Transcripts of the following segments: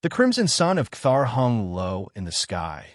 The crimson sun of Cthar hung low in the sky,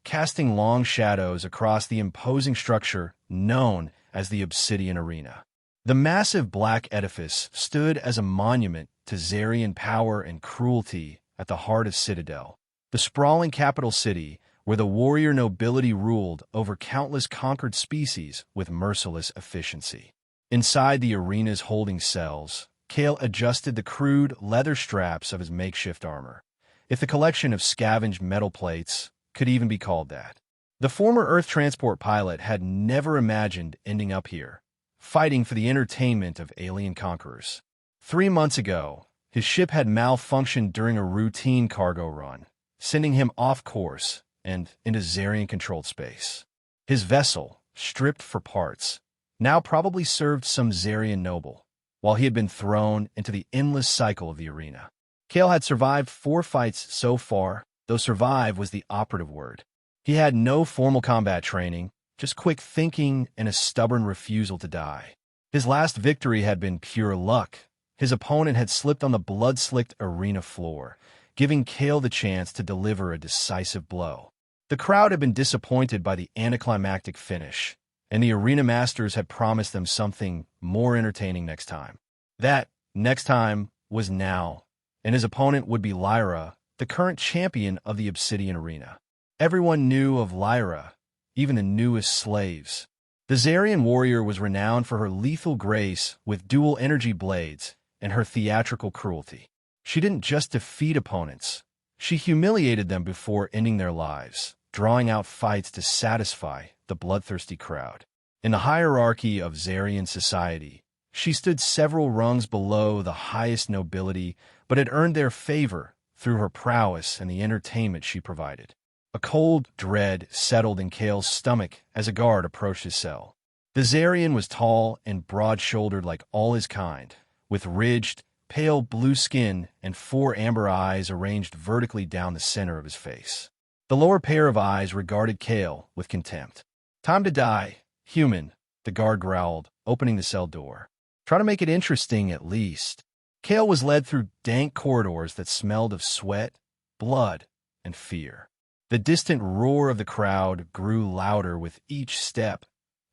casting long shadows across the imposing structure known as the Obsidian Arena. The massive black edifice stood as a monument to Zarian power and cruelty at the heart of Citadel, the sprawling capital city where the warrior nobility ruled over countless conquered species with merciless efficiency. Inside the arena's holding cells, Kale adjusted the crude leather straps of his makeshift armor, if the collection of scavenged metal plates could even be called that. The former Earth transport pilot had never imagined ending up here, fighting for the entertainment of alien conquerors. 3 months ago, his ship had malfunctioned during a routine cargo run, sending him off course and into Zarian-controlled space. His vessel, stripped for parts, now probably served some Zarian noble, while he had been thrown into the endless cycle of the arena. Kale had survived 4 fights so far, though survive was the operative word. He had no formal combat training, just quick thinking and a stubborn refusal to die. His last victory had been pure luck. His opponent had slipped on the blood-slicked arena floor, giving Kale the chance to deliver a decisive blow. The crowd had been disappointed by the anticlimactic finish, and the arena masters had promised them something more entertaining next time. That next time was now, and his opponent would be Lyra, the current champion of the Obsidian Arena. Everyone knew of Lyra, even the newest slaves. The Zarian warrior was renowned for her lethal grace with dual energy blades and her theatrical cruelty. She didn't just defeat opponents, she humiliated them before ending their lives, drawing out fights to satisfy the bloodthirsty crowd. In the hierarchy of Zarian society, she stood several rungs below the highest nobility, but had earned their favor through her prowess and the entertainment she provided. A cold dread settled in Kale's stomach as a guard approached his cell. The Zarian was tall and broad-shouldered like all his kind, with ridged, pale blue skin and 4 amber eyes arranged vertically down the center of his face. The lower pair of eyes regarded Kale with contempt. "Time to die, human," the guard growled, opening the cell door. "Try to make it interesting at least." Kale was led through dank corridors that smelled of sweat, blood, and fear. The distant roar of the crowd grew louder with each step,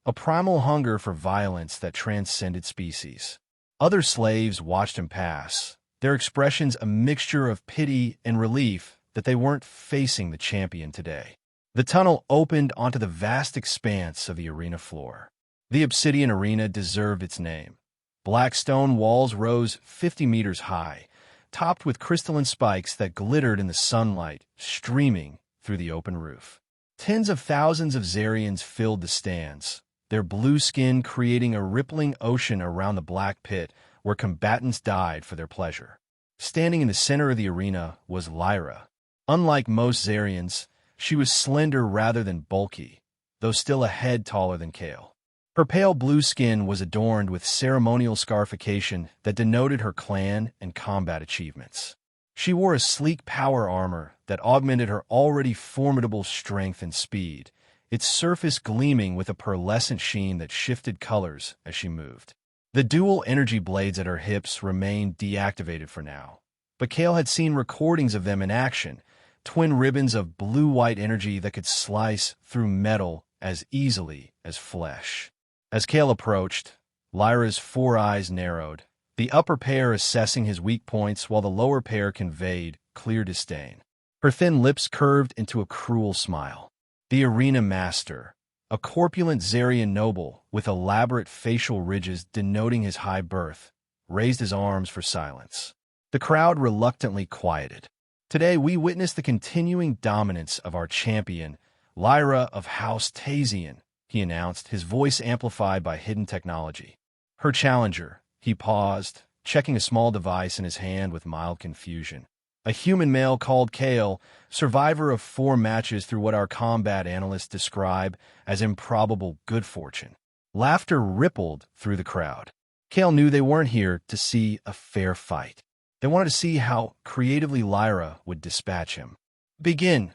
a primal hunger for violence that transcended species. Other slaves watched him pass, their expressions a mixture of pity and relief that they weren't facing the champion today. The tunnel opened onto the vast expanse of the arena floor. The Obsidian Arena deserved its name. Black stone walls rose 50 meters high, topped with crystalline spikes that glittered in the sunlight, streaming through the open roof. Tens of thousands of Zarians filled the stands, their blue skin creating a rippling ocean around the black pit where combatants died for their pleasure. Standing in the center of the arena was Lyra. Unlike most Zarians, she was slender rather than bulky, though still a head taller than Kale. Her pale blue skin was adorned with ceremonial scarification that denoted her clan and combat achievements. She wore a sleek power armor that augmented her already formidable strength and speed, its surface gleaming with a pearlescent sheen that shifted colors as she moved. The dual energy blades at her hips remained deactivated for now, but Kale had seen recordings of them in action, twin ribbons of blue-white energy that could slice through metal as easily as flesh. As Kale approached, Lyra's 4 eyes narrowed, the upper pair assessing his weak points while the lower pair conveyed clear disdain. Her thin lips curved into a cruel smile. The arena master, a corpulent Zarian noble with elaborate facial ridges denoting his high birth, raised his arms for silence. The crowd reluctantly quieted. "Today we witness the continuing dominance of our champion, Lyra of House Tazian," he announced, his voice amplified by hidden technology. "Her challenger," he paused, checking a small device in his hand with mild confusion. "A human male called Kale, survivor of 4 matches through what our combat analysts describe as improbable good fortune." Laughter rippled through the crowd. Kale knew they weren't here to see a fair fight. They wanted to see how creatively Lyra would dispatch him. "Begin,"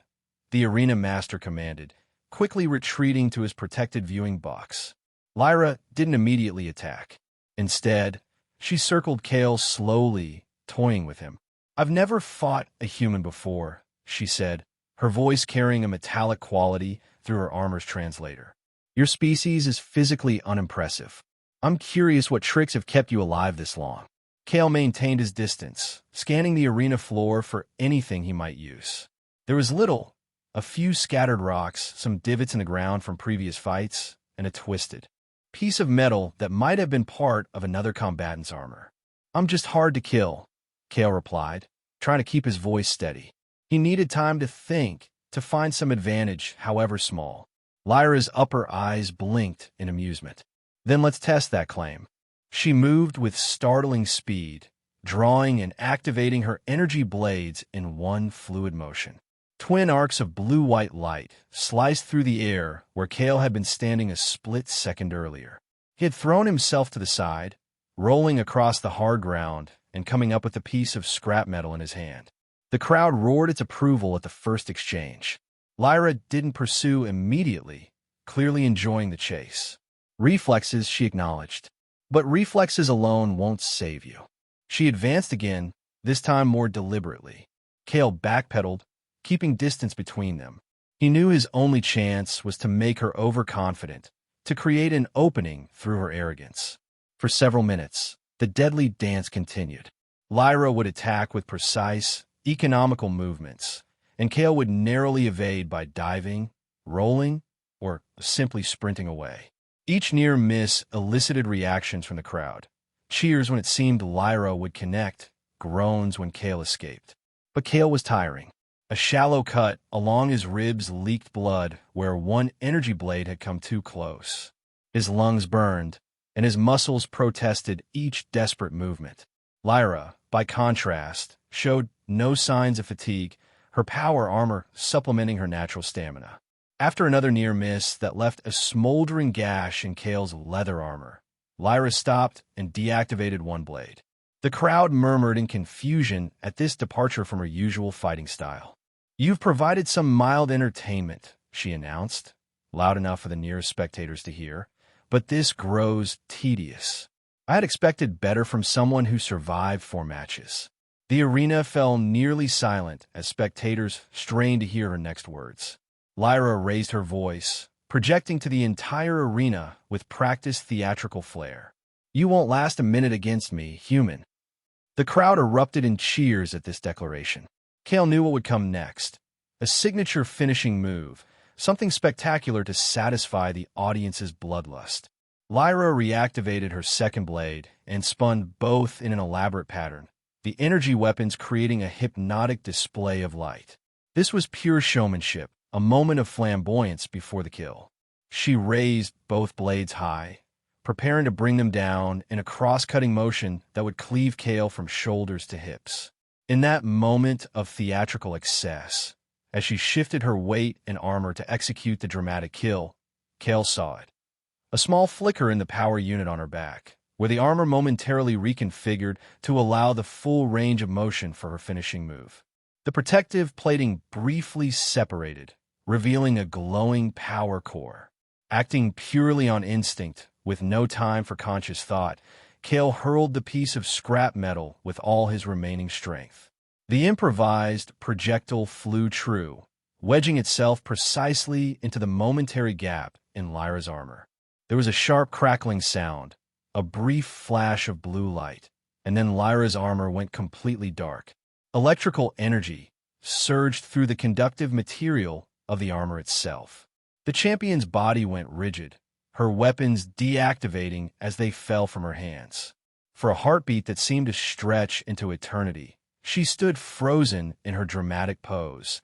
the arena master commanded, quickly retreating to his protected viewing box. Lyra didn't immediately attack. Instead, she circled Kale slowly, toying with him. "I've never fought a human before," she said, her voice carrying a metallic quality through her armor's translator. "Your species is physically unimpressive. I'm curious what tricks have kept you alive this long." Kale maintained his distance, scanning the arena floor for anything he might use. There was little, a few scattered rocks, some divots in the ground from previous fights, and a twisted piece of metal that might have been part of another combatant's armor. "I'm just hard to kill," Kale replied, trying to keep his voice steady. He needed time to think, to find some advantage, however small. Lyra's upper eyes blinked in amusement. "Then let's test that claim." She moved with startling speed, drawing and activating her energy blades in one fluid motion. Twin arcs of blue-white light sliced through the air where Kale had been standing a split second earlier. He had thrown himself to the side, rolling across the hard ground and coming up with a piece of scrap metal in his hand. The crowd roared its approval at the first exchange. Lyra didn't pursue immediately, clearly enjoying the chase. "Reflexes," she acknowledged. "But reflexes alone won't save you." She advanced again, this time more deliberately. Kale backpedaled, keeping distance between them. He knew his only chance was to make her overconfident, to create an opening through her arrogance. For several minutes, the deadly dance continued. Lyra would attack with precise, economical movements, and Kale would narrowly evade by diving, rolling, or simply sprinting away. Each near miss elicited reactions from the crowd. Cheers when it seemed Lyra would connect, groans when Kale escaped. But Kale was tiring. A shallow cut along his ribs leaked blood where one energy blade had come too close. His lungs burned, and his muscles protested each desperate movement. Lyra, by contrast, showed no signs of fatigue, her power armor supplementing her natural stamina. After another near miss that left a smoldering gash in Kale's leather armor, Lyra stopped and deactivated one blade. The crowd murmured in confusion at this departure from her usual fighting style. "You've provided some mild entertainment," she announced, loud enough for the nearest spectators to hear, "but this grows tedious. I had expected better from someone who survived 4 matches." The arena fell nearly silent as spectators strained to hear her next words. Lyra raised her voice, projecting to the entire arena with practiced theatrical flair. "You won't last a minute against me, human." The crowd erupted in cheers at this declaration. Kale knew what would come next. A signature finishing move, something spectacular to satisfy the audience's bloodlust. Lyra reactivated her second blade and spun both in an elaborate pattern, the energy weapons creating a hypnotic display of light. This was pure showmanship, a moment of flamboyance before the kill. She raised both blades high, preparing to bring them down in a cross-cutting motion that would cleave Kale from shoulders to hips. In that moment of theatrical excess, as she shifted her weight and armor to execute the dramatic kill, Kale saw it. A small flicker in the power unit on her back, where the armor momentarily reconfigured to allow the full range of motion for her finishing move. The protective plating briefly separated, revealing a glowing power core. Acting purely on instinct, with no time for conscious thought, Kale hurled the piece of scrap metal with all his remaining strength. The improvised projectile flew true, wedging itself precisely into the momentary gap in Lyra's armor. There was a sharp crackling sound, a brief flash of blue light, and then Lyra's armor went completely dark. Electrical energy surged through the conductive material of the armor itself. The champion's body went rigid, her weapons deactivating as they fell from her hands. For a heartbeat that seemed to stretch into eternity, she stood frozen in her dramatic pose,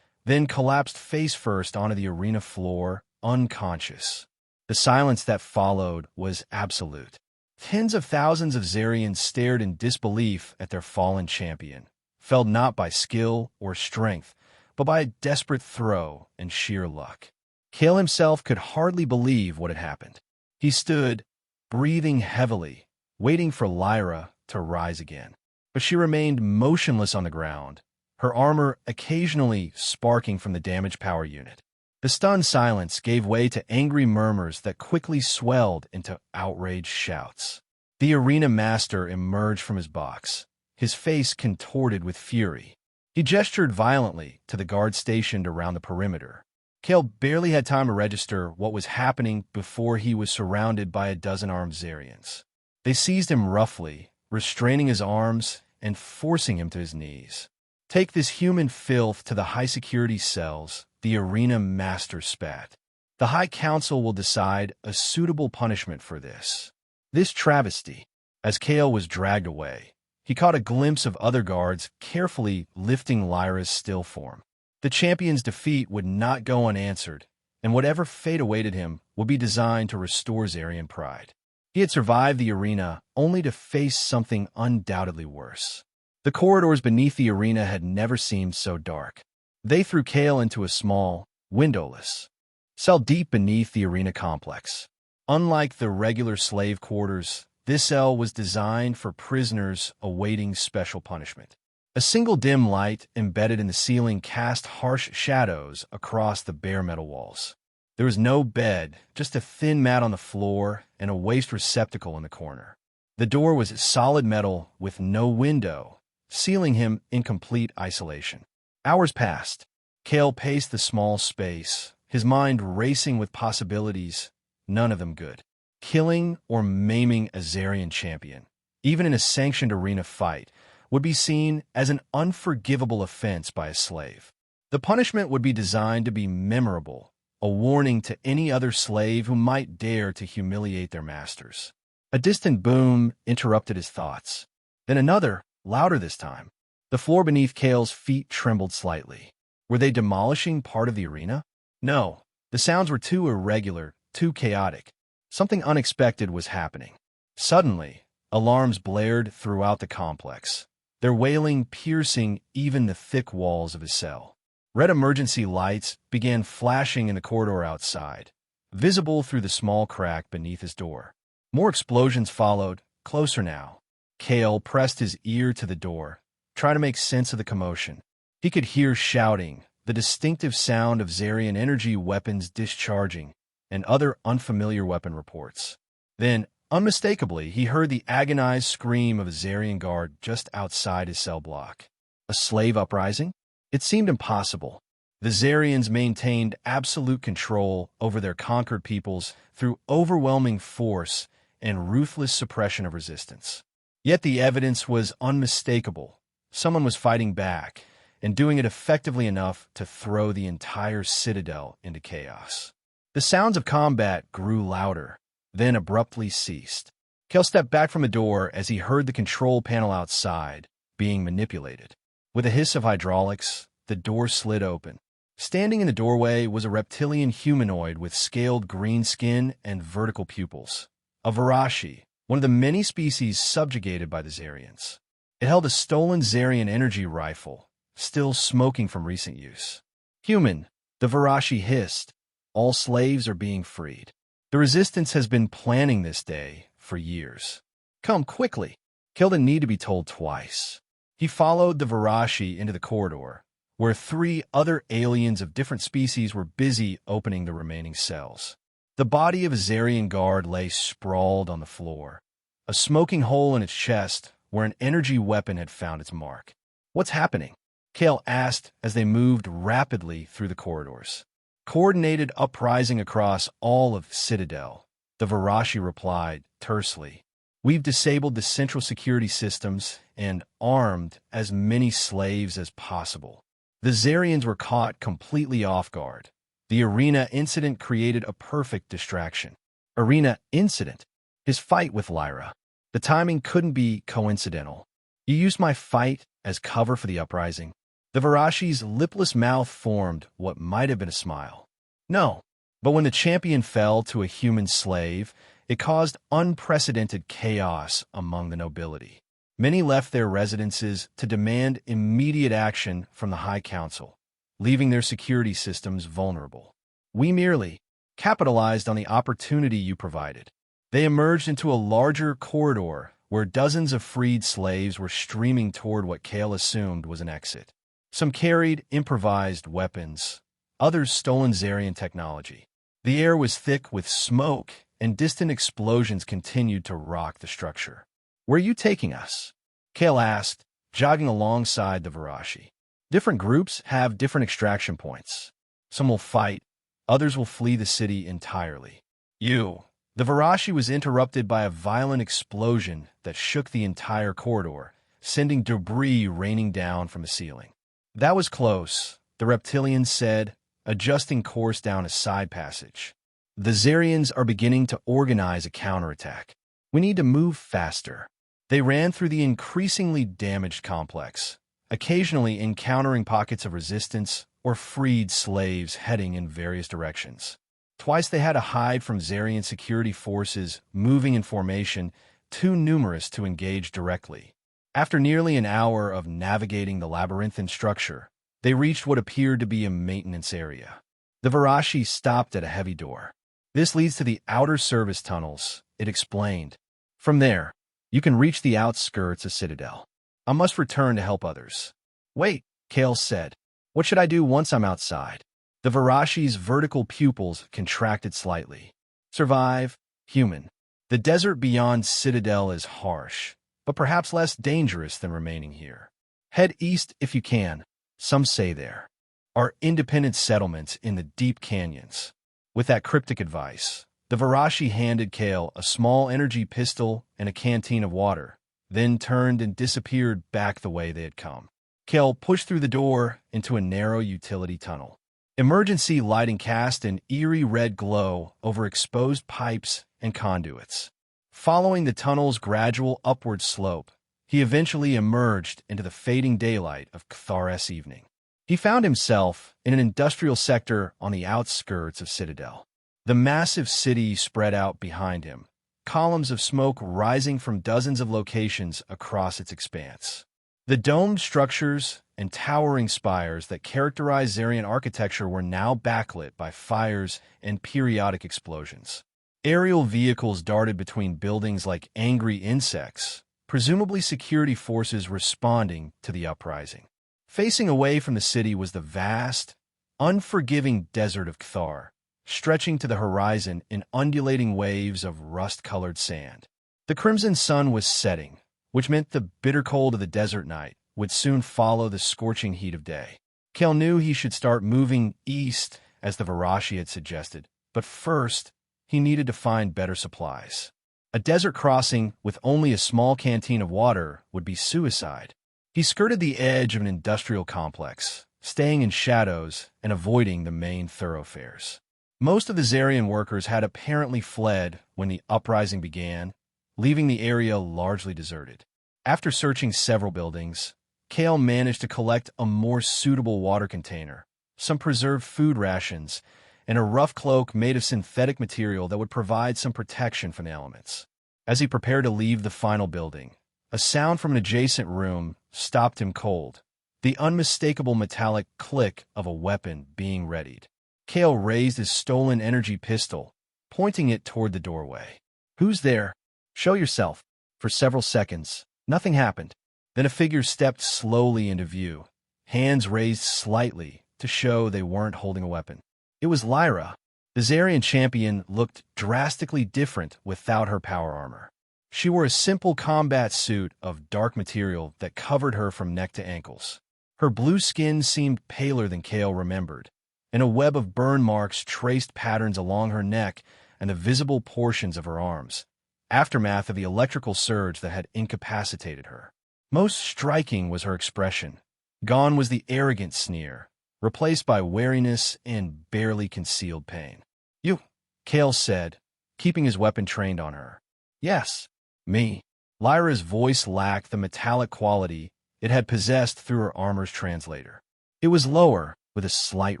then collapsed face first onto the arena floor, unconscious. The silence that followed was absolute. Tens of thousands of Zarians stared in disbelief at their fallen champion, felled not by skill or strength, but by a desperate throw and sheer luck. Kale himself could hardly believe what had happened. He stood, breathing heavily, waiting for Lyra to rise again. But she remained motionless on the ground, her armor occasionally sparking from the damaged power unit. The stunned silence gave way to angry murmurs that quickly swelled into outraged shouts. The arena master emerged from his box, his face contorted with fury. He gestured violently to the guards stationed around the perimeter. Kale barely had time to register what was happening before he was surrounded by a dozen armed Zarians. They seized him roughly, restraining his arms and forcing him to his knees. "Take this human filth to the high-security cells," the arena master spat. "The High Council will decide a suitable punishment for this." This travesty. As Kale was dragged away, he caught a glimpse of other guards carefully lifting Lyra's still form. The champion's defeat would not go unanswered, and whatever fate awaited him would be designed to restore Zarian pride. He had survived the arena only to face something undoubtedly worse. The corridors beneath the arena had never seemed so dark. They threw Kale into a small, windowless cell deep beneath the arena complex. Unlike the regular slave quarters, this cell was designed for prisoners awaiting special punishment. A single dim light embedded in the ceiling cast harsh shadows across the bare metal walls. There was no bed, just a thin mat on the floor and a waste receptacle in the corner. The door was solid metal with no window, sealing him in complete isolation. Hours passed. Kale paced the small space, his mind racing with possibilities, none of them good. Killing or maiming a Zarian champion, even in a sanctioned arena fight, would be seen as an unforgivable offense by a slave. The punishment would be designed to be memorable, a warning to any other slave who might dare to humiliate their masters. A distant boom interrupted his thoughts. Then another, louder this time. The floor beneath Kale's feet trembled slightly. Were they demolishing part of the arena? No, the sounds were too irregular, too chaotic. Something unexpected was happening. Suddenly, alarms blared throughout the complex, their wailing piercing even the thick walls of his cell. Red emergency lights began flashing in the corridor outside, visible through the small crack beneath his door. More explosions followed, closer now. Kale pressed his ear to the door, trying to make sense of the commotion. He could hear shouting, the distinctive sound of Zarian energy weapons discharging, and other unfamiliar weapon reports. Then, unmistakably, he heard the agonized scream of a Zarian guard just outside his cell block. A slave uprising? It seemed impossible. The Zarians maintained absolute control over their conquered peoples through overwhelming force and ruthless suppression of resistance. Yet the evidence was unmistakable. Someone was fighting back, and doing it effectively enough to throw the entire citadel into chaos. The sounds of combat grew louder, then abruptly ceased. Kale stepped back from the door as he heard the control panel outside being manipulated. With a hiss of hydraulics, the door slid open. Standing in the doorway was a reptilian humanoid with scaled green skin and vertical pupils. A Varashi, one of the many species subjugated by the Zarians. It held a stolen Zarian energy rifle, still smoking from recent use. "Human," the Varashi hissed. "All slaves are being freed. The resistance has been planning this day for years. Come quickly." Kale didn't need to be told twice. He followed the Varashi into the corridor, where 3 other aliens of different species were busy opening the remaining cells. The body of a Zarian guard lay sprawled on the floor, a smoking hole in its chest where an energy weapon had found its mark. "What's happening?" Kale asked as they moved rapidly through the corridors. "Coordinated uprising across all of Citadel," the Varashi replied tersely. "We've disabled the central security systems and armed as many slaves as possible." The Zarians were caught completely off guard. The arena incident created a perfect distraction. Arena incident? His fight with Lyra. The timing couldn't be coincidental. "You used my fight as cover for the uprising." The Varashi's lipless mouth formed what might have been a smile. "No, but when the champion fell to a human slave, it caused unprecedented chaos among the nobility. Many left their residences to demand immediate action from the High Council, leaving their security systems vulnerable. We merely capitalized on the opportunity you provided." They emerged into a larger corridor where dozens of freed slaves were streaming toward what Kale assumed was an exit. Some carried improvised weapons, others stolen Zarian technology. The air was thick with smoke, and distant explosions continued to rock the structure. "Where are you taking us?" Kale asked, jogging alongside the Varashi. Different groups have different extraction points. Some will fight, others will flee the city entirely. The Varashi was interrupted by a violent explosion that shook the entire corridor, sending debris raining down from the ceiling. That was close, the reptilian said, adjusting course down a side passage. The Zarians are beginning to organize a counterattack. We need to move faster. They ran through the increasingly damaged complex, occasionally encountering pockets of resistance or freed slaves heading in various directions. Twice they had to hide from Zarian security forces moving in formation, too numerous to engage directly. After nearly an hour of navigating the labyrinthine structure, they reached what appeared to be a maintenance area. The Varashi stopped at a heavy door. This leads to the outer service tunnels, it explained. From there, you can reach the outskirts of Citadel. I must return to help others. Wait, Kale said. What should I do once I'm outside? The Varashi's vertical pupils contracted slightly. Survive, human. The desert beyond Citadel is harsh, but perhaps less dangerous than remaining here. Head east if you can, some say there are independent settlements in the deep canyons. With that cryptic advice, the Varashi handed Kale a small energy pistol and a canteen of water, then turned and disappeared back the way they had come. Kale pushed through the door into a narrow utility tunnel. Emergency lighting cast an eerie red glow over exposed pipes and conduits. Following the tunnel's gradual upward slope, he eventually emerged into the fading daylight of Cthar's evening. He found himself in an industrial sector on the outskirts of Citadel. The massive city spread out behind him, columns of smoke rising from dozens of locations across its expanse. The domed structures and towering spires that characterize Zarian architecture were now backlit by fires and periodic explosions. Aerial vehicles darted between buildings like angry insects, presumably security forces responding to the uprising. Facing away from the city was the vast, unforgiving desert of Cthar, stretching to the horizon in undulating waves of rust-colored sand. The crimson sun was setting, which meant the bitter cold of the desert night would soon follow the scorching heat of day. Kale knew he should start moving east, as the Varashi had suggested, but first, he needed to find better supplies. A desert crossing with only a small canteen of water would be suicide. He skirted the edge of an industrial complex, staying in shadows and avoiding the main thoroughfares. Most of the Zarian workers had apparently fled when the uprising began, leaving the area largely deserted. After searching several buildings, Kale managed to collect a more suitable water container, some preserved food rations, and a rough cloak made of synthetic material that would provide some protection from the elements. As he prepared to leave the final building, a sound from an adjacent room stopped him cold, the unmistakable metallic click of a weapon being readied. Kale raised his stolen energy pistol, pointing it toward the doorway. "Who's there? Show yourself." For several seconds, nothing happened. Then a figure stepped slowly into view, hands raised slightly to show they weren't holding a weapon. It was Lyra. The Zarian champion looked drastically different without her power armor. She wore a simple combat suit of dark material that covered her from neck to ankles. Her blue skin seemed paler than Kale remembered, and a web of burn marks traced patterns along her neck and the visible portions of her arms, aftermath of the electrical surge that had incapacitated her. Most striking was her expression. Gone was the arrogant sneer, replaced by wariness and barely concealed pain. "You," Kale said, keeping his weapon trained on her. "Yes, me." Lyra's voice lacked the metallic quality it had possessed through her armor's translator. It was lower, with a slight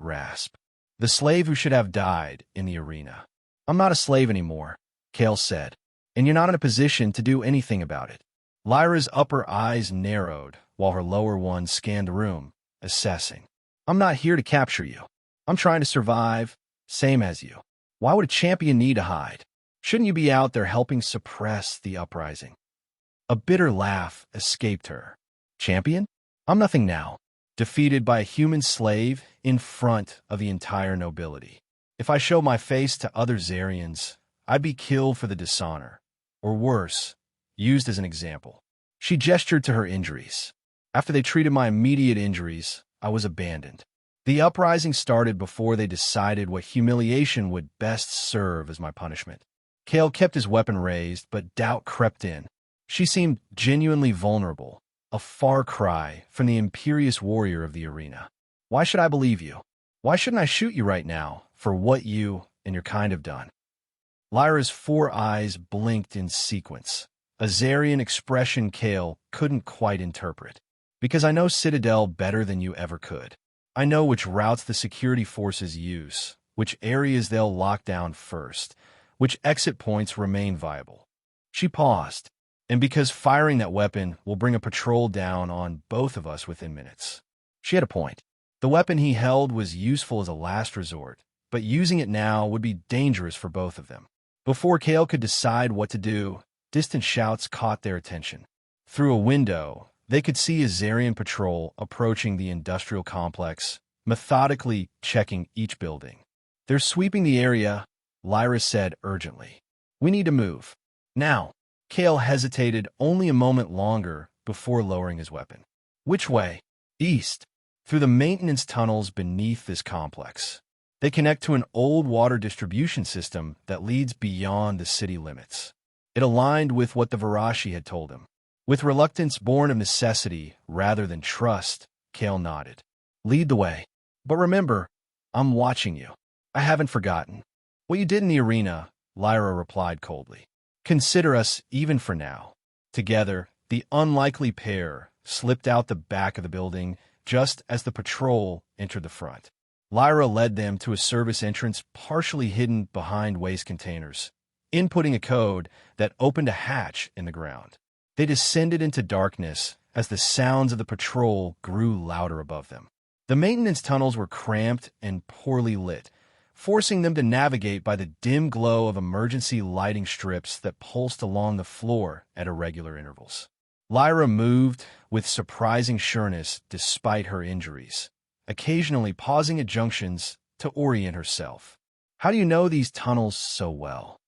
rasp. "The slave who should have died in the arena." "I'm not a slave anymore," Kale said, "and you're not in a position to do anything about it." Lyra's upper eyes narrowed, while her lower ones scanned the room, assessing. "I'm not here to capture you. I'm trying to survive, same as you. Why would a champion need to hide? Shouldn't you be out there helping suppress the uprising?" A bitter laugh escaped her. "Champion? I'm nothing now, defeated by a human slave in front of the entire nobility. If I show my face to other Zarians, I'd be killed for the dishonor, or worse, used as an example." She gestured to her injuries. After they treated my immediate injuries, I was abandoned. The uprising started before they decided what humiliation would best serve as my punishment. Kale kept his weapon raised, but doubt crept in. She seemed genuinely vulnerable, a far cry from the imperious warrior of the arena. Why should I believe you? Why shouldn't I shoot you right now for what you and your kind have done? Lyra's 4 eyes blinked in sequence, a Zarian expression Kale couldn't quite interpret. Because I know Citadel better than you ever could. I know which routes the security forces use, which areas they'll lock down first, which exit points remain viable. She paused, and because firing that weapon will bring a patrol down on both of us within minutes. She had a point. The weapon he held was useful as a last resort, but using it now would be dangerous for both of them. Before Kale could decide what to do, distant shouts caught their attention. Through a window, they could see a Zarian patrol approaching the industrial complex, methodically checking each building. "They're sweeping the area," Lyra said urgently. "We need to move. Now." Kale hesitated only a moment longer before lowering his weapon. "Which way?" "East. Through the maintenance tunnels beneath this complex. They connect to an old water distribution system that leads beyond the city limits." It aligned with what the Varashi had told him. With reluctance born of necessity rather than trust, Kale nodded. "Lead the way. But remember, I'm watching you. I haven't forgotten. What you did in the arena," Lyra replied coldly. "Consider us even for now." Together, the unlikely pair slipped out the back of the building just as the patrol entered the front. Lyra led them to a service entrance partially hidden behind waste containers, inputting a code that opened a hatch in the ground. They descended into darkness as the sounds of the patrol grew louder above them. The maintenance tunnels were cramped and poorly lit, forcing them to navigate by the dim glow of emergency lighting strips that pulsed along the floor at irregular intervals. Lyra moved with surprising sureness despite her injuries, occasionally pausing at junctions to orient herself. "How do you know these tunnels so well?"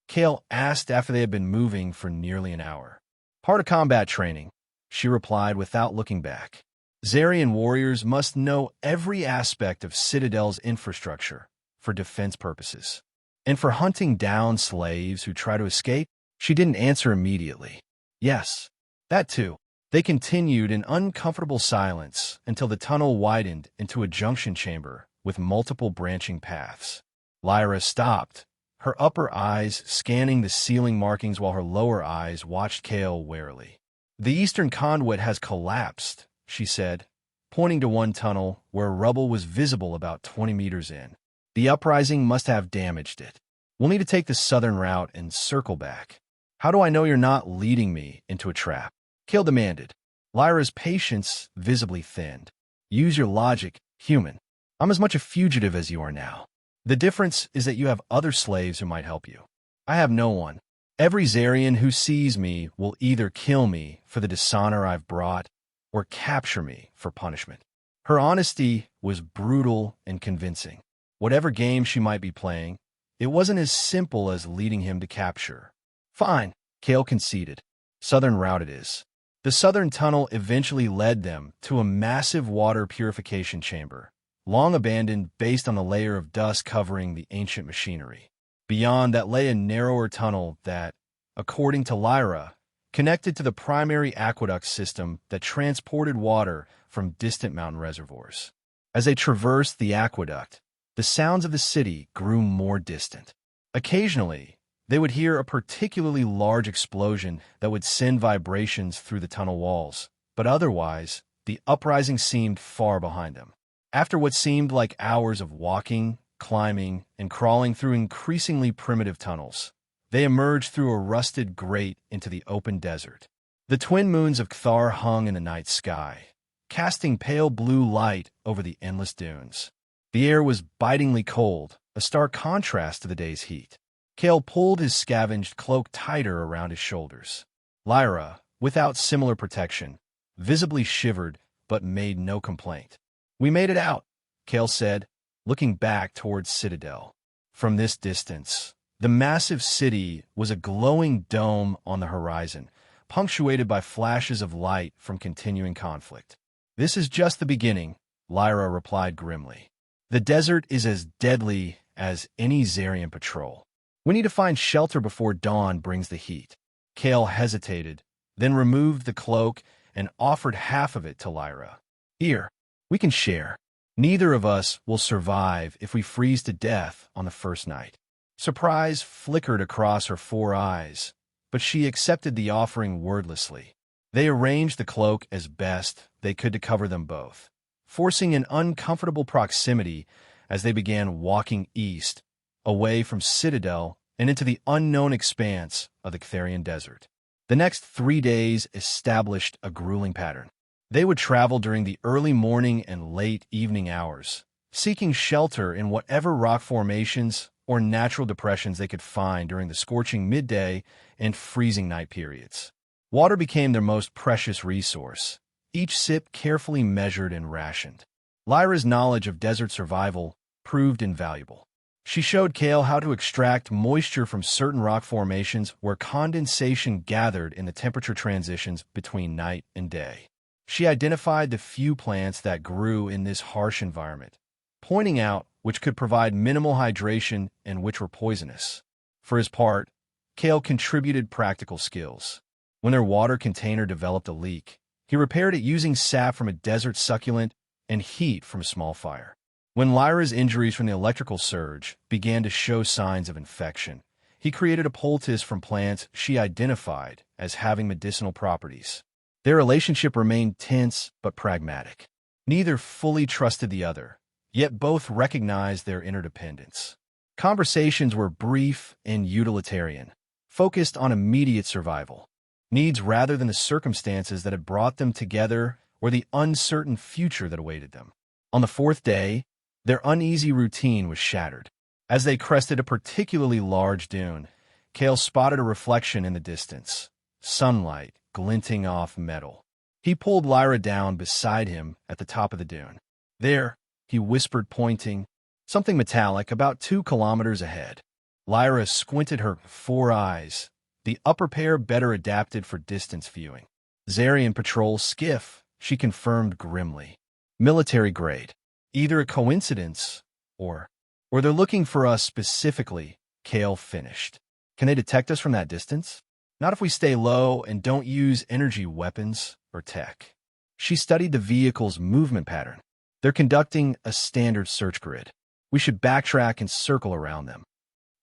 Kale asked after they had been moving for nearly an hour. "Part of combat training," she replied without looking back. "Zarian warriors must know every aspect of Citadel's infrastructure for defense purposes. And for hunting down slaves who try to escape." She didn't answer immediately. "Yes, that too." They continued in uncomfortable silence until the tunnel widened into a junction chamber with multiple branching paths. Lyra stopped, her upper eyes scanning the ceiling markings while her lower eyes watched Kale warily. "The eastern conduit has collapsed," she said, pointing to one tunnel where rubble was visible about 20 meters in. "The uprising must have damaged it. We'll need to take the southern route and circle back." "How do I know you're not leading me into a trap?" Kale demanded. Lyra's patience visibly thinned. "Use your logic, human. I'm as much a fugitive as you are now. The difference is that you have other slaves who might help you. I have no one. Every Zarian who sees me will either kill me for the dishonor I've brought or capture me for punishment." Her honesty was brutal and convincing. Whatever game she might be playing, it wasn't as simple as leading him to capture. "Fine," Kale conceded. "Southern route it is." The southern tunnel eventually led them to a massive water purification chamber, long abandoned based on the layer of dust covering the ancient machinery. Beyond that lay a narrower tunnel that, according to Lyra, connected to the primary aqueduct system that transported water from distant mountain reservoirs. As they traversed the aqueduct, the sounds of the city grew more distant. Occasionally, they would hear a particularly large explosion that would send vibrations through the tunnel walls, but otherwise, the uprising seemed far behind them. After what seemed like hours of walking, climbing, and crawling through increasingly primitive tunnels, they emerged through a rusted grate into the open desert. The twin moons of Cthar hung in the night sky, casting pale blue light over the endless dunes. The air was bitingly cold, a stark contrast to the day's heat. Kale pulled his scavenged cloak tighter around his shoulders. Lyra, without similar protection, visibly shivered but made no complaint. "We made it out," Kale said, looking back towards Citadel. From this distance, the massive city was a glowing dome on the horizon, punctuated by flashes of light from continuing conflict. "This is just the beginning," Lyra replied grimly. "The desert is as deadly as any Zarian patrol. We need to find shelter before dawn brings the heat." Kale hesitated, then removed the cloak and offered half of it to Lyra. "Here, we can share. Neither of us will survive if we freeze to death on the first night." Surprise flickered across her 4 eyes, but she accepted the offering wordlessly. They arranged the cloak as best they could to cover them both, forcing an uncomfortable proximity as they began walking east, away from Citadel and into the unknown expanse of the Ctharian desert. The next 3 days established a grueling pattern. They would travel during the early morning and late evening hours, seeking shelter in whatever rock formations or natural depressions they could find during the scorching midday and freezing night periods. Water became their most precious resource, each sip carefully measured and rationed. Lyra's knowledge of desert survival proved invaluable. She showed Kale how to extract moisture from certain rock formations where condensation gathered in the temperature transitions between night and day. She identified the few plants that grew in this harsh environment, pointing out which could provide minimal hydration and which were poisonous. For his part, Kale contributed practical skills. When their water container developed a leak, he repaired it using sap from a desert succulent and heat from a small fire. When Lyra's injuries from the electrical surge began to show signs of infection, he created a poultice from plants she identified as having medicinal properties. Their relationship remained tense but pragmatic. Neither fully trusted the other, yet both recognized their interdependence. Conversations were brief and utilitarian, focused on immediate survival needs rather than the circumstances that had brought them together or the uncertain future that awaited them. On the 4th day, their uneasy routine was shattered. As they crested a particularly large dune, Kale spotted a reflection in the distance, sunlight glinting off metal. He pulled Lyra down beside him at the top of the dune. "There," he whispered, pointing, "something metallic about 2 kilometers ahead." Lyra squinted her 4 eyes, the upper pair better adapted for distance viewing. "Zarian patrol skiff," she confirmed grimly. "Military grade. Either a coincidence or they're looking for us specifically," Kale finished. "Can they detect us from that distance?" "Not if we stay low and don't use energy weapons or tech." She studied the vehicle's movement pattern. "They're conducting a standard search grid. We should backtrack and circle around them."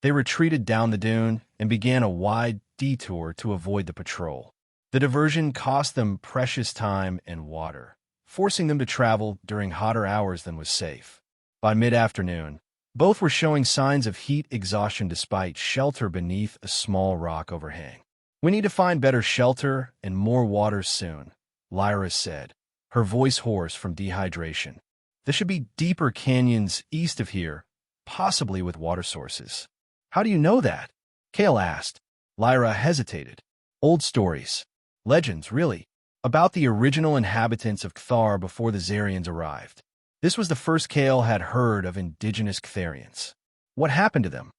They retreated down the dune and began a wide detour to avoid the patrol. The diversion cost them precious time and water, forcing them to travel during hotter hours than was safe. By mid-afternoon, both were showing signs of heat exhaustion despite shelter beneath a small rock overhang. "We need to find better shelter and more water soon," Lyra said, her voice hoarse from dehydration. "There should be deeper canyons east of here, possibly with water sources." "How do you know that?" Kale asked. Lyra hesitated. "Old stories. Legends, really, about the original inhabitants of Cthar before the Zarians arrived." This was the first Kale had heard of indigenous Ctharians. "What happened to them?"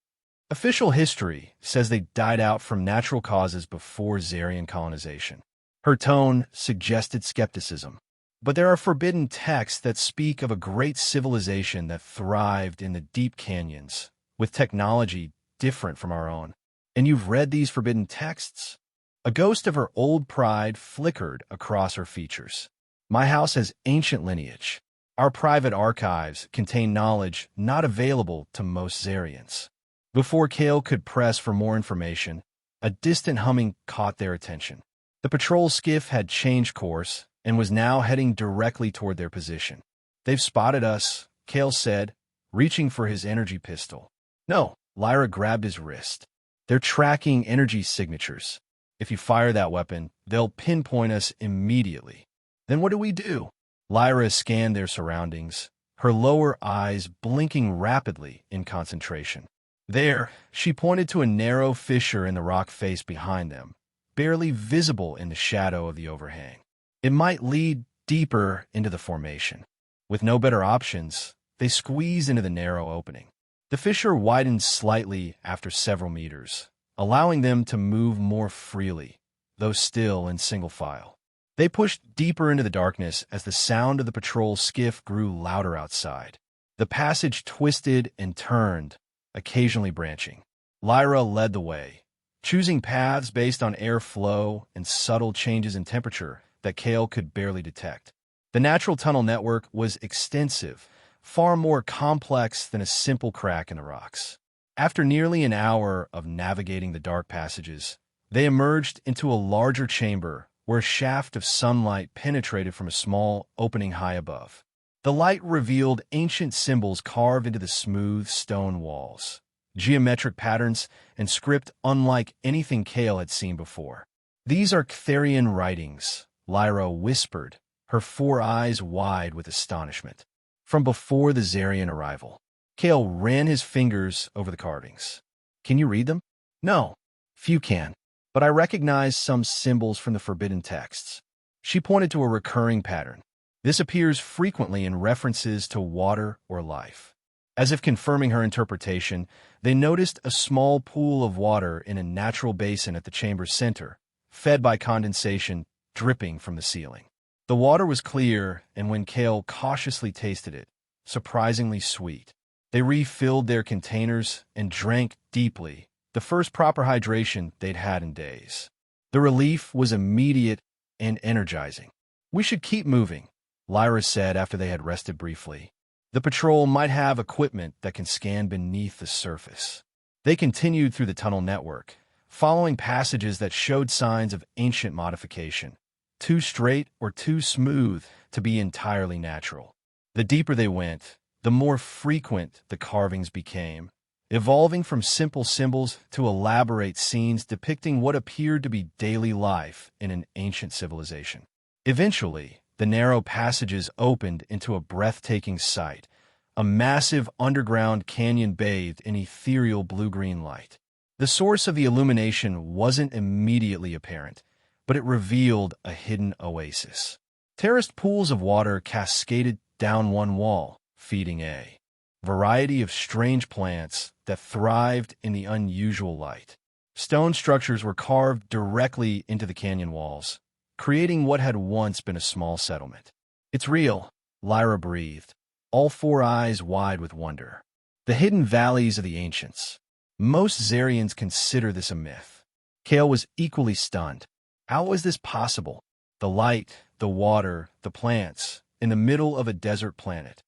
"Official history says they died out from natural causes before Zarian colonization." Her tone suggested skepticism. "But there are forbidden texts that speak of a great civilization that thrived in the deep canyons, with technology different from our own." "And you've read these forbidden texts?" A ghost of her old pride flickered across her features. "My house has ancient lineage. Our private archives contain knowledge not available to most Zarians." Before Kale could press for more information, a distant humming caught their attention. The patrol skiff had changed course and was now heading directly toward their position. "They've spotted us," Kale said, reaching for his energy pistol. "No," Lyra grabbed his wrist. "They're tracking energy signatures. If you fire that weapon, they'll pinpoint us immediately." "Then what do we do?" Lyra scanned their surroundings, her lower eyes blinking rapidly in concentration. "There," she pointed to a narrow fissure in the rock face behind them, barely visible in the shadow of the overhang. "It might lead deeper into the formation." With no better options, they squeezed into the narrow opening. The fissure widened slightly after several meters, allowing them to move more freely, though still in single file. They pushed deeper into the darkness as the sound of the patrol skiff grew louder outside. The passage twisted and turned, occasionally branching. Lyra led the way, choosing paths based on air flow and subtle changes in temperature that Kale could barely detect. The natural tunnel network was extensive, far more complex than a simple crack in the rocks. After nearly an hour of navigating the dark passages, they emerged into a larger chamber where a shaft of sunlight penetrated from a small opening high above. The light revealed ancient symbols carved into the smooth stone walls, geometric patterns, and script unlike anything Kale had seen before. "These are Ctherian writings," Lyra whispered, her 4 eyes wide with astonishment. "From before the Zarian arrival." Kale ran his fingers over the carvings. "Can you read them?" "No. Few can. But I recognize some symbols from the forbidden texts." She pointed to a recurring pattern. "This appears frequently in references to water or life." As if confirming her interpretation, they noticed a small pool of water in a natural basin at the chamber's center, fed by condensation dripping from the ceiling. The water was clear, and when Kale cautiously tasted it, surprisingly sweet. They refilled their containers and drank deeply, the first proper hydration they'd had in days. The relief was immediate and energizing. "We should keep moving," Lyra said after they had rested briefly. "The patrol might have equipment that can scan beneath the surface." They continued through the tunnel network, following passages that showed signs of ancient modification, too straight or too smooth to be entirely natural. The deeper they went, the more frequent the carvings became, evolving from simple symbols to elaborate scenes depicting what appeared to be daily life in an ancient civilization. Eventually, the narrow passages opened into a breathtaking sight, a massive underground canyon bathed in ethereal blue-green light. The source of the illumination wasn't immediately apparent, but it revealed a hidden oasis. Terraced pools of water cascaded down one wall, feeding a variety of strange plants that thrived in the unusual light. Stone structures were carved directly into the canyon walls, creating what had once been a small settlement. "It's real," Lyra breathed, all 4 eyes wide with wonder. "The hidden valleys of the ancients. Most Zarians consider this a myth." Kale was equally stunned. How was this possible? The light, the water, the plants, in the middle of a desert planet.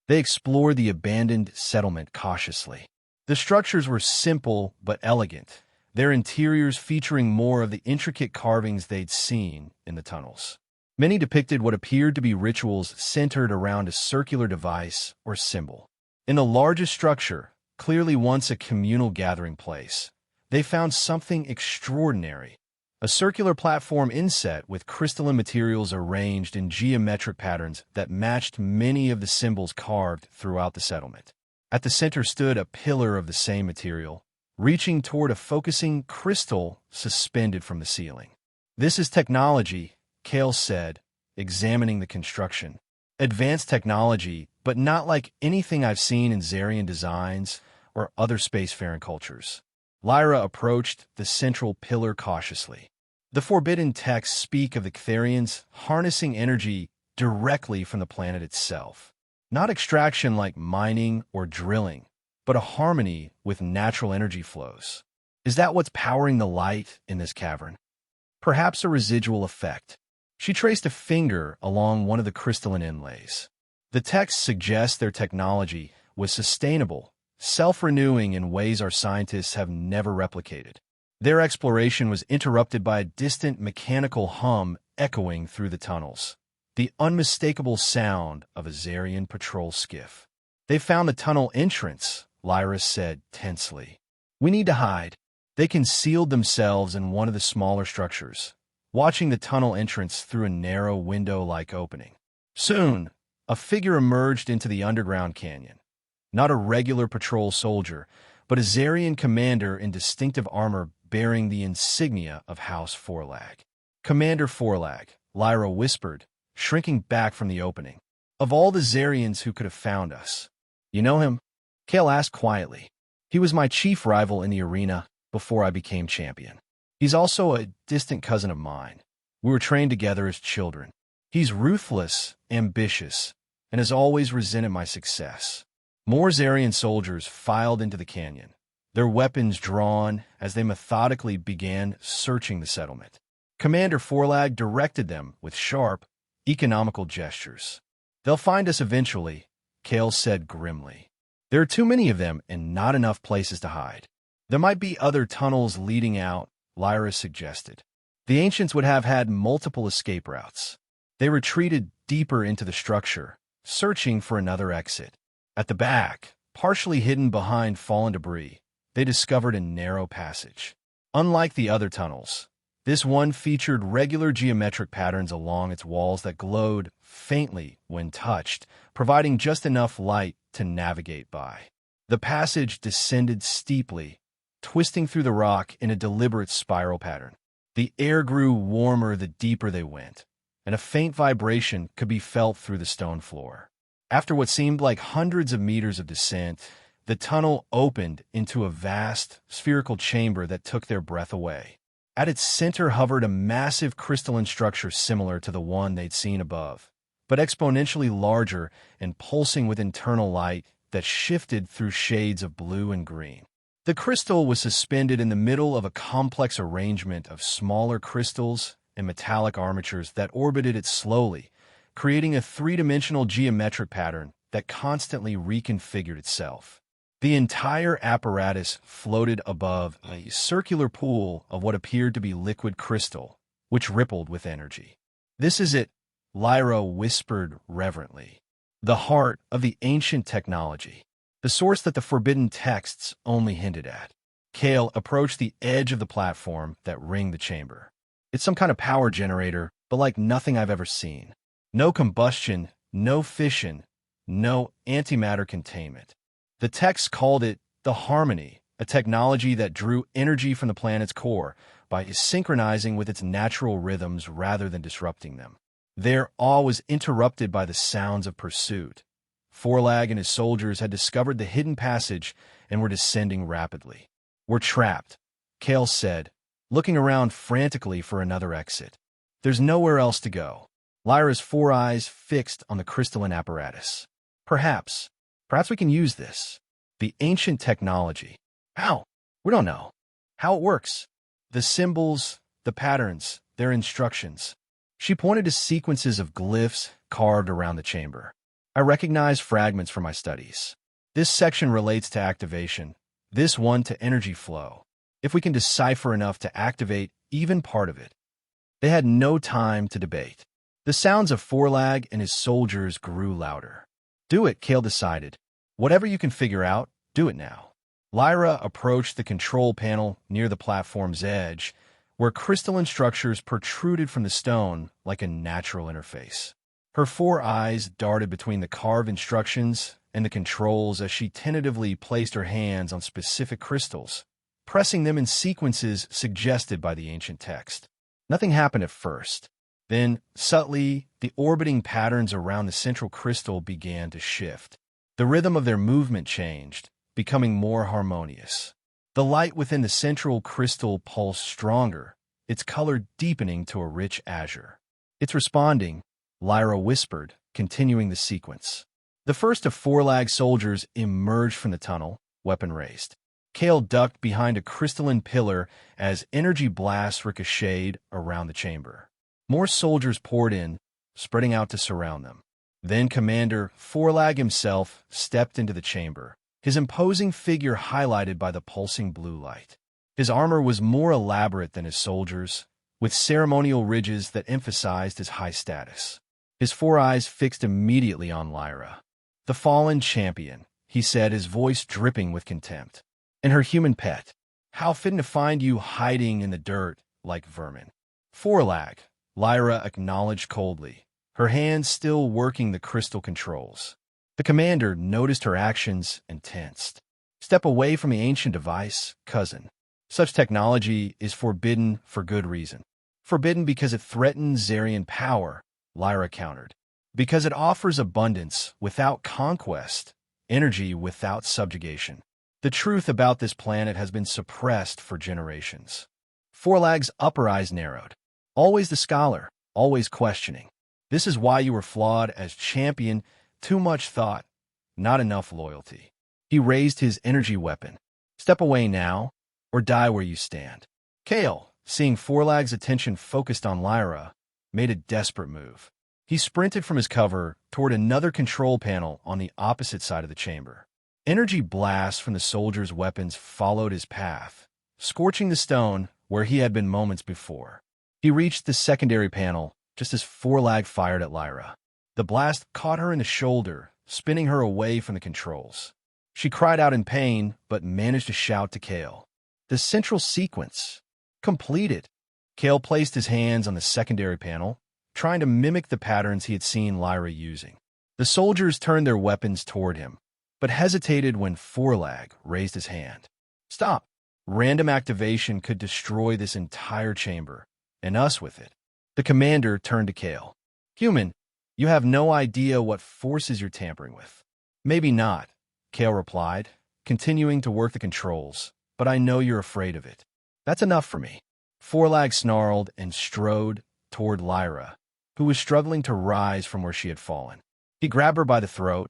They explored the abandoned settlement cautiously. The structures were simple but elegant, their interiors featuring more of the intricate carvings they'd seen in the tunnels. Many depicted what appeared to be rituals centered around a circular device or symbol. In the largest structure, clearly once a communal gathering place, they found something extraordinary. A circular platform inset with crystalline materials arranged in geometric patterns that matched many of the symbols carved throughout the settlement. At the center stood a pillar of the same material, reaching toward a focusing crystal suspended from the ceiling. "This is technology," Kale said, examining the construction. "Advanced technology, but not like anything I've seen in Zarian designs or other spacefaring cultures." Lyra approached the central pillar cautiously. The forbidden texts speak of the Ctherians harnessing energy directly from the planet itself. Not extraction like mining or drilling, but a harmony with natural energy flows. Is that what's powering the light in this cavern? Perhaps a residual effect. She traced a finger along one of the crystalline inlays. The text suggests their technology was sustainable, self-renewing in ways our scientists have never replicated. Their exploration was interrupted by a distant mechanical hum echoing through the tunnels, the unmistakable sound of a Zarian patrol skiff. "They found the tunnel entrance," Lyra said tensely. "We need to hide." They concealed themselves in one of the smaller structures, watching the tunnel entrance through a narrow window-like opening. Soon, a figure emerged into the underground canyon. Not a regular patrol soldier, but a Zarian commander in distinctive armor bearing the insignia of House Forlag. "Commander Forlag," Lyra whispered, shrinking back from the opening. "Of all the Zarians who could have found us." "You know him?" Kale asked quietly. "He was my chief rival in the arena before I became champion." He's also a distant cousin of mine. We were trained together as children. He's ruthless, ambitious, and has always resented my success. More Zarian soldiers filed into the canyon, their weapons drawn as they methodically began searching the settlement. Commander Forlag directed them with sharp, economical gestures. "They'll find us eventually," Kale said grimly. "There are too many of them and not enough places to hide." "There might be other tunnels leading out," Lyra suggested. The ancients would have had multiple escape routes. They retreated deeper into the structure, searching for another exit. At the back, partially hidden behind fallen debris, they discovered a narrow passage. Unlike the other tunnels, this one featured regular geometric patterns along its walls that glowed faintly when touched, providing just enough light to navigate by. The passage descended steeply, twisting through the rock in a deliberate spiral pattern. The air grew warmer the deeper they went, and a faint vibration could be felt through the stone floor. After what seemed like hundreds of meters of descent, the tunnel opened into a vast, spherical chamber that took their breath away. At its center hovered a massive crystalline structure similar to the one they'd seen above, but exponentially larger and pulsing with internal light that shifted through shades of blue and green. The crystal was suspended in the middle of a complex arrangement of smaller crystals and metallic armatures that orbited it slowly, creating a three-dimensional geometric pattern that constantly reconfigured itself. The entire apparatus floated above a circular pool of what appeared to be liquid crystal, which rippled with energy. "This is it," Lyra whispered reverently. "The heart of the ancient technology, the source that the forbidden texts only hinted at." Kale approached the edge of the platform that ringed the chamber. "It's some kind of power generator, but like nothing I've ever seen. No combustion, no fission, no antimatter containment. The text called it the Harmony, a technology that drew energy from the planet's core by synchronizing with its natural rhythms rather than disrupting them." Their awe was interrupted by the sounds of pursuit. Forlag and his soldiers had discovered the hidden passage and were descending rapidly. "We're trapped," Kale said, looking around frantically for another exit. "There's nowhere else to go." Lyra's four eyes fixed on the crystalline apparatus. Perhaps we can use this. The ancient technology. How? We don't know. How it works. The symbols, the patterns, their instructions." She pointed to sequences of glyphs carved around the chamber. "I recognize fragments from my studies. This section relates to activation, this one to energy flow. If we can decipher enough to activate even part of it." They had no time to debate. The sounds of Forlag and his soldiers grew louder. "Do it," Kale decided. "Whatever you can figure out, do it now." Lyra approached the control panel near the platform's edge, where crystalline structures protruded from the stone like a natural interface. Her four eyes darted between the carved instructions and the controls as she tentatively placed her hands on specific crystals, pressing them in sequences suggested by the ancient text. Nothing happened at first. Then, subtly, the orbiting patterns around the central crystal began to shift. The rhythm of their movement changed, becoming more harmonious. The light within the central crystal pulsed stronger, its color deepening to a rich azure. "It's responding," Lyra whispered, continuing the sequence. The first of Forlag's soldiers emerged from the tunnel, weapon raised. Kale ducked behind a crystalline pillar as energy blasts ricocheted around the chamber. More soldiers poured in, spreading out to surround them. Then Commander Forlag himself stepped into the chamber, his imposing figure highlighted by the pulsing blue light. His armor was more elaborate than his soldiers, with ceremonial ridges that emphasized his high status. His four eyes fixed immediately on Lyra. "The fallen champion," he said, his voice dripping with contempt. "And her human pet. How fitting to find you hiding in the dirt like vermin." "Forlag," Lyra acknowledged coldly, her hands still working the crystal controls. The commander noticed her actions and tensed. "Step away from the ancient device, cousin. Such technology is forbidden for good reason." "Forbidden because it threatens Zarian power," Lyra countered. "Because it offers abundance without conquest, energy without subjugation. The truth about this planet has been suppressed for generations." Forlag's upper eyes narrowed. Always the scholar, always questioning. This is why you were flawed as champion. Too much thought, not enough loyalty. He raised his energy weapon. Step away now, or die where you stand. Kale, seeing Forlag's attention focused on Lyra, made a desperate move. He sprinted from his cover toward another control panel on the opposite side of the chamber. Energy blasts from the soldier's weapons followed his path, scorching the stone where he had been moments before. He reached the secondary panel just as Forlag fired at Lyra. The blast caught her in the shoulder, spinning her away from the controls. She cried out in pain, but managed to shout to Kale. The central sequence. Completed. Kale placed his hands on the secondary panel, trying to mimic the patterns he had seen Lyra using. The soldiers turned their weapons toward him, but hesitated when Forlag raised his hand. Stop. Random activation could destroy this entire chamber, and us with it. The commander turned to Kale. Human, you have no idea what forces you're tampering with. Maybe not, Kale replied, continuing to work the controls, but I know you're afraid of it. That's enough for me. Forlag snarled and strode toward Lyra, who was struggling to rise from where she had fallen. He grabbed her by the throat,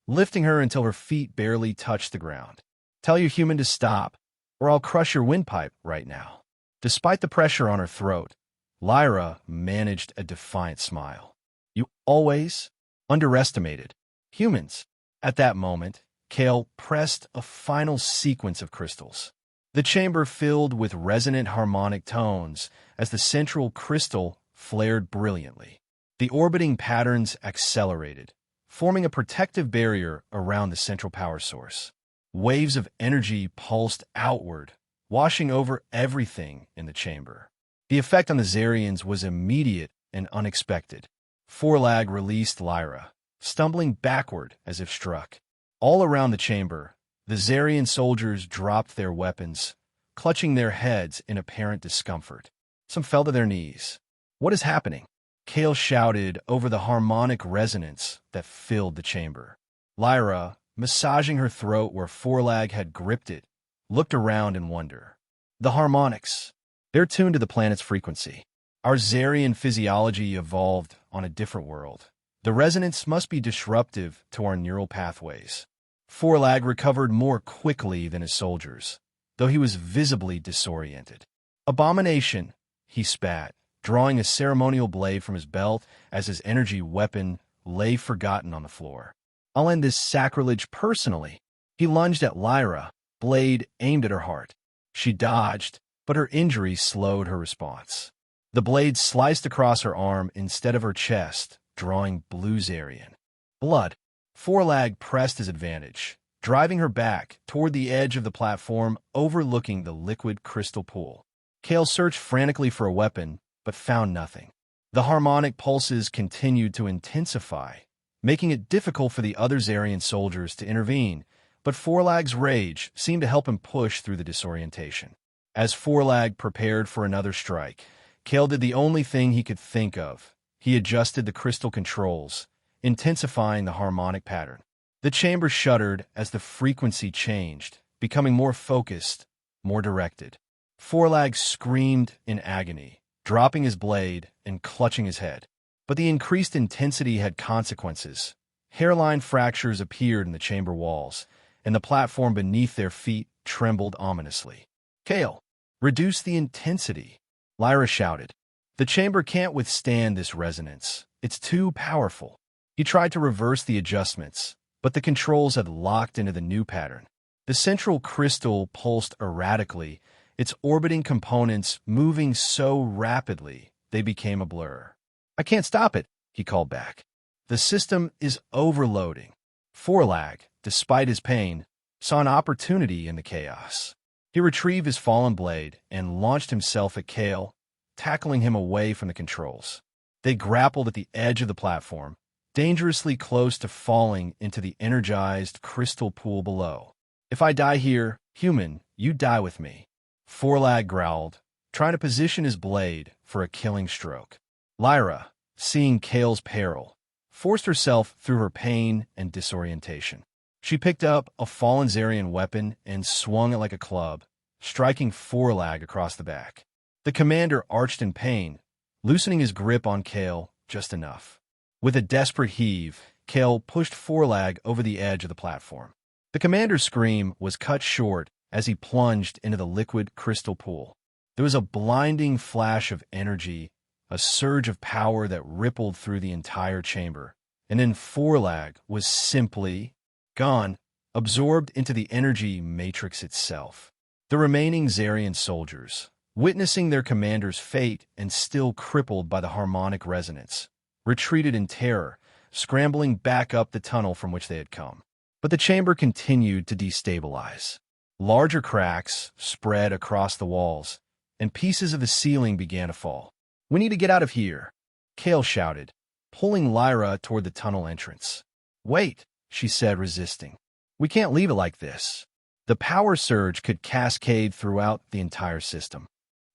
lifting her until her feet barely touched the ground. Tell your human to stop, or I'll crush your windpipe right now. Despite the pressure on her throat, Lyra managed a defiant smile. You always underestimated humans. At that moment, Kale pressed a final sequence of crystals. The chamber filled with resonant harmonic tones as the central crystal flared brilliantly. The orbiting patterns accelerated, forming a protective barrier around the central power source. Waves of energy pulsed outward, washing over everything in the chamber. The effect on the Zarians was immediate and unexpected. Forlag released Lyra, stumbling backward as if struck. All around the chamber, the Zarian soldiers dropped their weapons, clutching their heads in apparent discomfort. Some fell to their knees. What is happening? Kale shouted over the harmonic resonance that filled the chamber. Lyra, massaging her throat where Forlag had gripped it, looked around in wonder. The harmonics. They're tuned to the planet's frequency. Our Zarian physiology evolved on a different world. The resonance must be disruptive to our neural pathways. Forlag recovered more quickly than his soldiers, though he was visibly disoriented. Abomination, he spat, drawing a ceremonial blade from his belt as his energy weapon lay forgotten on the floor. I'll end this sacrilege personally. He lunged at Lyra, blade aimed at her heart. She dodged, but her injury slowed her response. The blade sliced across her arm instead of her chest, drawing blue Zarian blood. Forlag pressed his advantage, driving her back toward the edge of the platform overlooking the liquid crystal pool. Kale searched frantically for a weapon, but found nothing. The harmonic pulses continued to intensify, making it difficult for the other Zarian soldiers to intervene, but Forlag's rage seemed to help him push through the disorientation. As Forlag prepared for another strike, Kale did the only thing he could think of. He adjusted the crystal controls, intensifying the harmonic pattern. The chamber shuddered as the frequency changed, becoming more focused, more directed. Forlag screamed in agony, dropping his blade and clutching his head. But the increased intensity had consequences. Hairline fractures appeared in the chamber walls, and the platform beneath their feet trembled ominously. Kale, reduce the intensity, Lyra shouted. The chamber can't withstand this resonance. It's too powerful. He tried to reverse the adjustments, but the controls had locked into the new pattern. The central crystal pulsed erratically, its orbiting components moving so rapidly they became a blur. I can't stop it, he called back. The system is overloading. Forlag, despite his pain, saw an opportunity in the chaos. He retrieved his fallen blade and launched himself at Kale, tackling him away from the controls. They grappled at the edge of the platform, dangerously close to falling into the energized crystal pool below. If I die here, human, you die with me, Forlag growled, trying to position his blade for a killing stroke. Lyra, seeing Kale's peril, forced herself through her pain and disorientation. She picked up a fallen Zarian weapon and swung it like a club, striking Forlag across the back. The commander arched in pain, loosening his grip on Kale just enough. With a desperate heave, Kale pushed Forelag over the edge of the platform. The commander's scream was cut short as he plunged into the liquid crystal pool. There was a blinding flash of energy, a surge of power that rippled through the entire chamber, and then Forelag was simply gone, absorbed into the energy matrix itself. The remaining Zarian soldiers, witnessing their commander's fate and still crippled by the harmonic resonance, retreated in terror, scrambling back up the tunnel from which they had come. But the chamber continued to destabilize. Larger cracks spread across the walls, and pieces of the ceiling began to fall. "We need to get out of here," Kale shouted, pulling Lyra toward the tunnel entrance. "Wait," she said, resisting. "We can't leave it like this." The power surge could cascade throughout the entire system.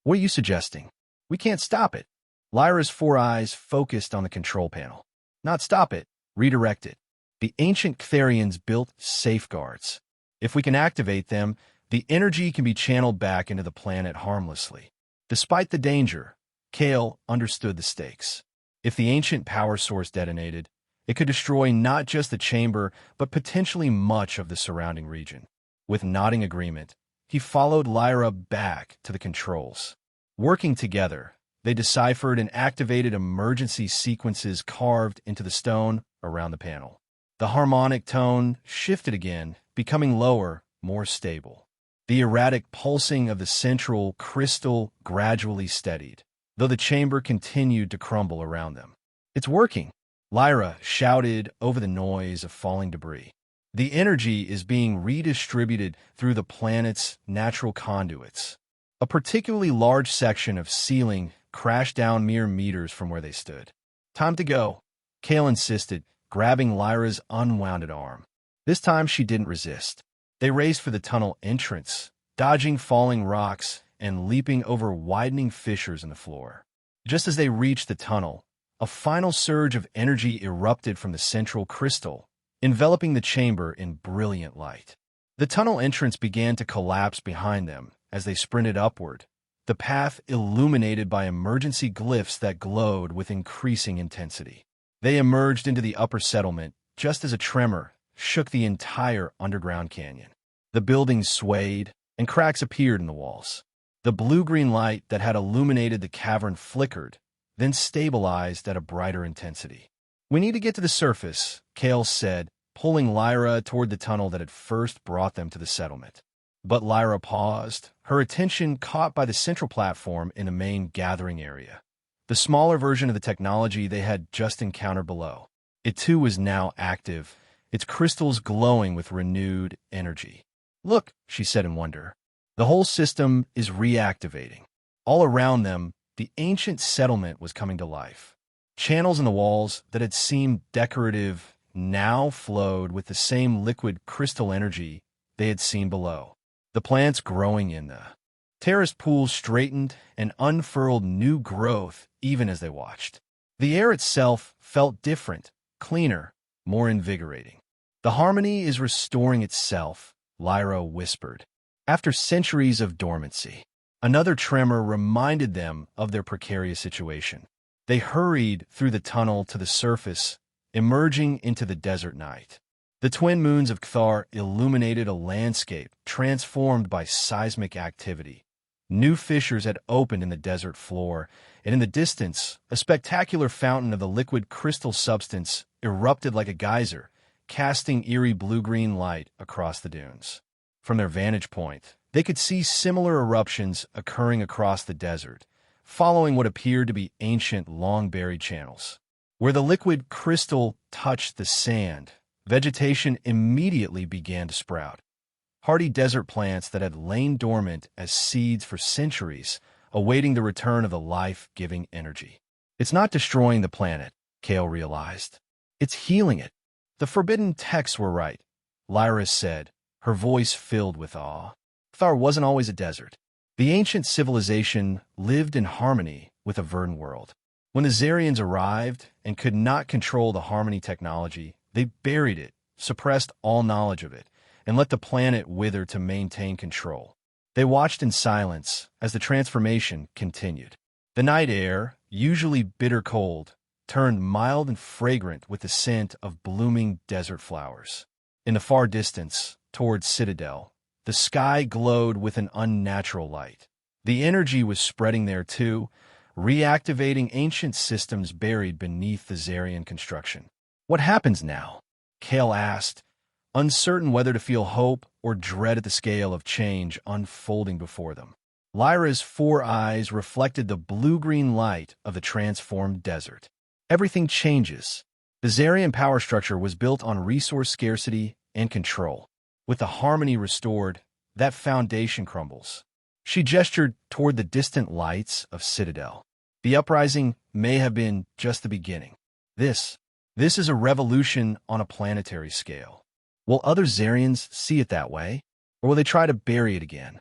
"What are you suggesting?" "We can't stop it." Lyra's 4 eyes focused on the control panel. "Not stop it, redirect it. The ancient Ctharians built safeguards. If we can activate them, the energy can be channeled back into the planet harmlessly." Despite the danger, Kale understood the stakes. If the ancient power source detonated, it could destroy not just the chamber, but potentially much of the surrounding region. With nodding agreement, he followed Lyra back to the controls. Working together, they deciphered and activated emergency sequences carved into the stone around the panel. The harmonic tone shifted again, becoming lower, more stable. The erratic pulsing of the central crystal gradually steadied, though the chamber continued to crumble around them. "It's working," Lyra shouted over the noise of falling debris. "The energy is being redistributed through the planet's natural conduits." A particularly large section of ceiling crashed down mere meters from where they stood. "Time to go," Kale insisted, grabbing Lyra's unwounded arm. This time she didn't resist. They raced for the tunnel entrance, dodging falling rocks and leaping over widening fissures in the floor. Just as they reached the tunnel, a final surge of energy erupted from the central crystal, enveloping the chamber in brilliant light. The tunnel entrance began to collapse behind them as they sprinted upward, the path illuminated by emergency glyphs that glowed with increasing intensity. They emerged into the upper settlement just as a tremor shook the entire underground canyon. The buildings swayed, and cracks appeared in the walls. The blue-green light that had illuminated the cavern flickered, then stabilized at a brighter intensity. "We need to get to the surface," Kale said, pulling Lyra toward the tunnel that had first brought them to the settlement. But Lyra paused, her attention caught by the central platform in the main gathering area. The smaller version of the technology they had just encountered below. It too was now active, its crystals glowing with renewed energy. "Look," she said in wonder. "The whole system is reactivating." All around them, the ancient settlement was coming to life. Channels in the walls that had seemed decorative now flowed with the same liquid crystal energy they had seen below. The plants growing in the terraced pools straightened and unfurled new growth even as they watched. The air itself felt different, cleaner, more invigorating. "The harmony is restoring itself," Lyra whispered. After centuries of dormancy, another tremor reminded them of their precarious situation. They hurried through the tunnel to the surface, emerging into the desert night. The twin moons of Cthar illuminated a landscape transformed by seismic activity. New fissures had opened in the desert floor, and in the distance, a spectacular fountain of the liquid crystal substance erupted like a geyser, casting eerie blue-green light across the dunes. From their vantage point, they could see similar eruptions occurring across the desert, following what appeared to be ancient, long-buried channels. Where the liquid crystal touched the sand, vegetation immediately began to sprout. Hardy desert plants that had lain dormant as seeds for centuries, awaiting the return of the life-giving energy. "It's not destroying the planet," Kale realized. "It's healing it." "The forbidden texts were right," Lyra said, her voice filled with awe. Cthar wasn't always a desert. The ancient civilization lived in harmony with a verdant world. When the Zarians arrived and could not control the harmony technology, they buried it, suppressed all knowledge of it, and let the planet wither to maintain control. They watched in silence as the transformation continued. The night air, usually bitter cold, turned mild and fragrant with the scent of blooming desert flowers. In the far distance, towards Citadel, the sky glowed with an unnatural light. The energy was spreading there too, reactivating ancient systems buried beneath the Zarian construction. What happens now? Kale asked, uncertain whether to feel hope or dread at the scale of change unfolding before them. Lyra's 4 eyes reflected the blue-green light of the transformed desert. Everything changes. The Zarian power structure was built on resource scarcity and control. With the harmony restored, that foundation crumbles. She gestured toward the distant lights of Citadel. The uprising may have been just the beginning. This is a revolution on a planetary scale. Will other Zarians see it that way, or will they try to bury it again?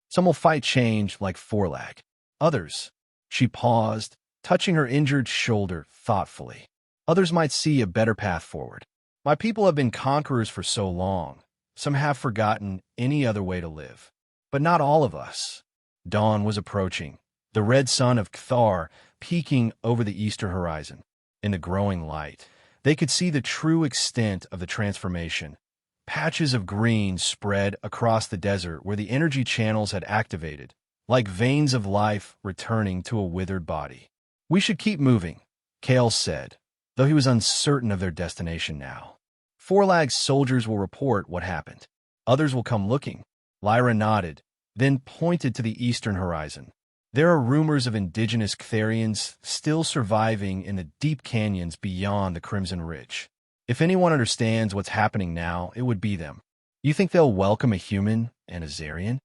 Some will fight change like Forlag. Others, she paused, touching her injured shoulder thoughtfully. Others might see a better path forward. My people have been conquerors for so long. Some have forgotten any other way to live. But not all of us. Dawn was approaching, the red sun of Cthar peeking over the eastern horizon. In the growing light, they could see the true extent of the transformation. Patches of green spread across the desert where the energy channels had activated, like veins of life returning to a withered body. We should keep moving, Kale said, though he was uncertain of their destination now. Forlag's soldiers will report what happened. Others will come looking. Lyra nodded, then pointed to the eastern horizon. There are rumors of indigenous Ctharians still surviving in the deep canyons beyond the Crimson Ridge. If anyone understands what's happening now, it would be them. You think they'll welcome a human and a Zarian?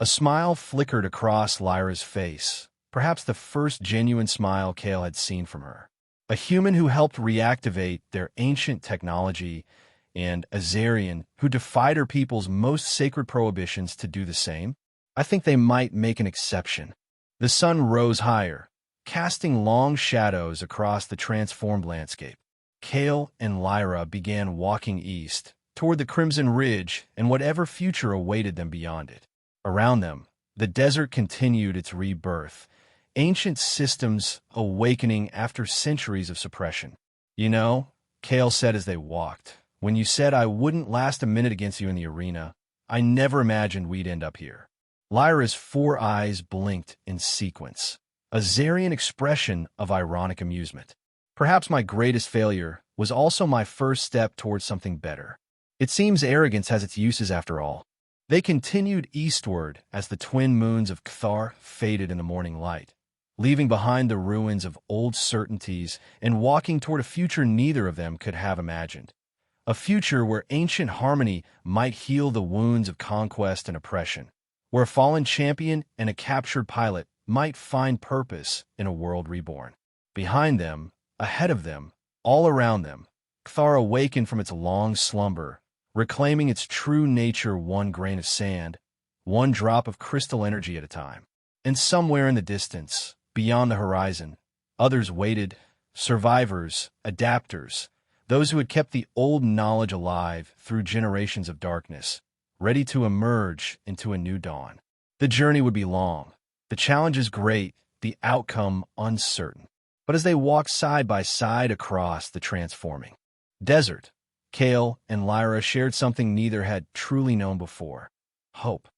A smile flickered across Lyra's face, perhaps the first genuine smile Kale had seen from her. A human who helped reactivate their ancient technology, and a Zarian who defied her people's most sacred prohibitions to do the same. I think they might make an exception. The sun rose higher, casting long shadows across the transformed landscape. Kale and Lyra began walking east, toward the Crimson Ridge and whatever future awaited them beyond it. Around them, the desert continued its rebirth, ancient systems awakening after centuries of suppression. You know, Kale said as they walked, when you said I wouldn't last a minute against you in the arena, I never imagined we'd end up here. Lyra's 4 eyes blinked in sequence, a Zarian expression of ironic amusement. Perhaps my greatest failure was also my first step towards something better. It seems arrogance has its uses after all. They continued eastward as the twin moons of Cthar faded in the morning light, leaving behind the ruins of old certainties and walking toward a future neither of them could have imagined. A future where ancient harmony might heal the wounds of conquest and oppression, where a fallen champion and a captured pilot might find purpose in a world reborn. Behind them, ahead of them, all around them, Cthar awakened from its long slumber, reclaiming its true nature one grain of sand, one drop of crystal energy at a time. And somewhere in the distance, beyond the horizon, others waited, survivors, adapters, those who had kept the old knowledge alive through generations of darkness, ready to emerge into a new dawn. The journey would be long, the challenges great, the outcome uncertain. But as they walked side by side across the transforming desert, Kale and Lyra shared something neither had truly known before: hope.